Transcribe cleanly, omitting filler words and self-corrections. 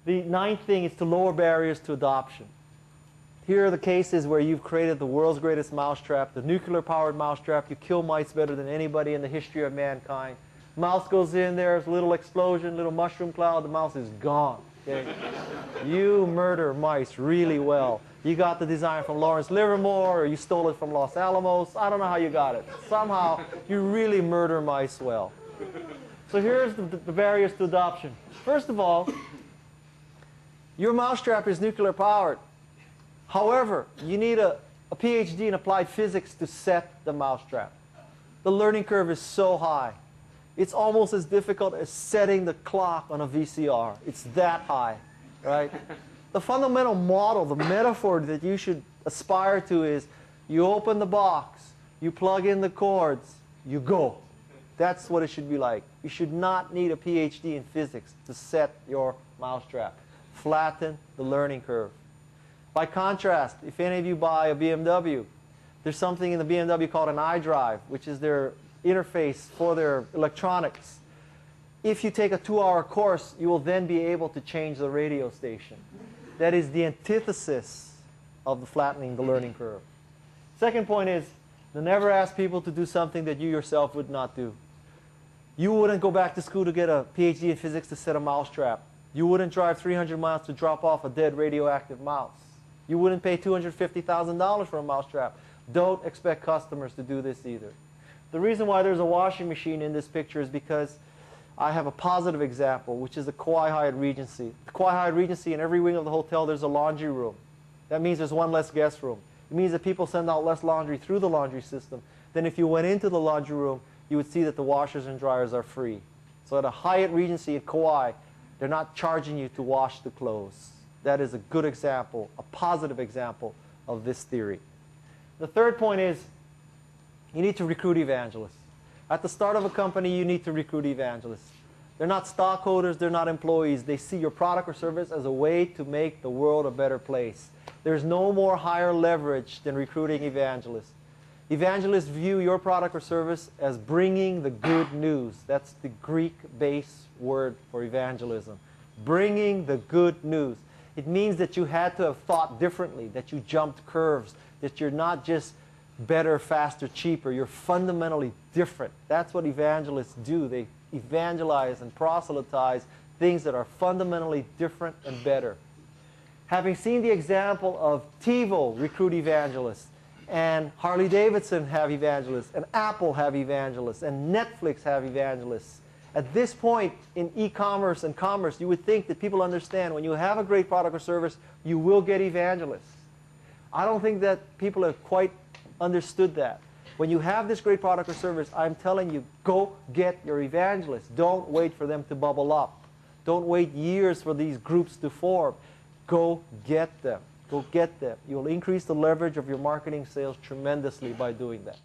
The ninth thing is to lower barriers to adoption. Here are the cases where you've created the world's greatest mousetrap, the nuclear-powered mousetrap. You kill mice better than anybody in the history of mankind. Mouse goes in there, there's a little explosion, little mushroom cloud, the mouse is gone. Okay? You murder mice really well. You got the design from Lawrence Livermore, or you stole it from Los Alamos. I don't know how you got it. Somehow, you really murder mice well. So here's the barriers to adoption. First of all, your mousetrap is nuclear-powered. However, you need a PhD in applied physics to set the mousetrap. The learning curve is so high. It's almost as difficult as setting the clock on a VCR. It's that high, right? The fundamental model, the metaphor that you should aspire to is you open the box, you plug in the cords, you go. That's what it should be like. You should not need a PhD in physics to set your mousetrap. Flatten the learning curve. By contrast, if any of you buy a BMW, there's something in the BMW called an iDrive, which is their interface for their electronics. If you take a 2-hour course, you will then be able to change the radio station. That is the antithesis of the flattening the learning curve. Second point is, to never ask people to do something that you yourself would not do. You wouldn't go back to school to get a PhD in physics to set a mousetrap. You wouldn't drive 300 miles to drop off a dead radioactive mouse. You wouldn't pay $250,000 for a mousetrap. Don't expect customers to do this either. The reason why there's a washing machine in this picture is because I have a positive example, which is the Kauai Hyatt Regency. The Kauai Hyatt Regency, in every wing of the hotel, there's a laundry room. That means there's one less guest room. It means that people send out less laundry through the laundry system than if you went into the laundry room, you would see that the washers and dryers are free. So at a Hyatt Regency at Kauai, they're not charging you to wash the clothes. That is a good example, a positive example of this theory. The third point is you need to recruit evangelists. At the start of a company, you need to recruit evangelists. They're not stockholders, they're not employees. They see your product or service as a way to make the world a better place. There's no more higher leverage than recruiting evangelists. Evangelists view your product or service as bringing the good news. That's the Greek base word for evangelism. Bringing the good news. It means that you had to have thought differently, that you jumped curves, that you're not just better, faster, cheaper. You're fundamentally different. That's what evangelists do. They evangelize and proselytize things that are fundamentally different and better. Having seen the example of TiVo recruit evangelists, and Harley Davidson have evangelists, and Apple have evangelists, and Netflix have evangelists. At this point in e-commerce and commerce, you would think that people understand when you have a great product or service, you will get evangelists. I don't think that people have quite understood that. When you have this great product or service, I'm telling you, go get your evangelists. Don't wait for them to bubble up. Don't wait years for these groups to form. Go get them. Go get them. You'll increase the leverage of your marketing sales tremendously by doing that.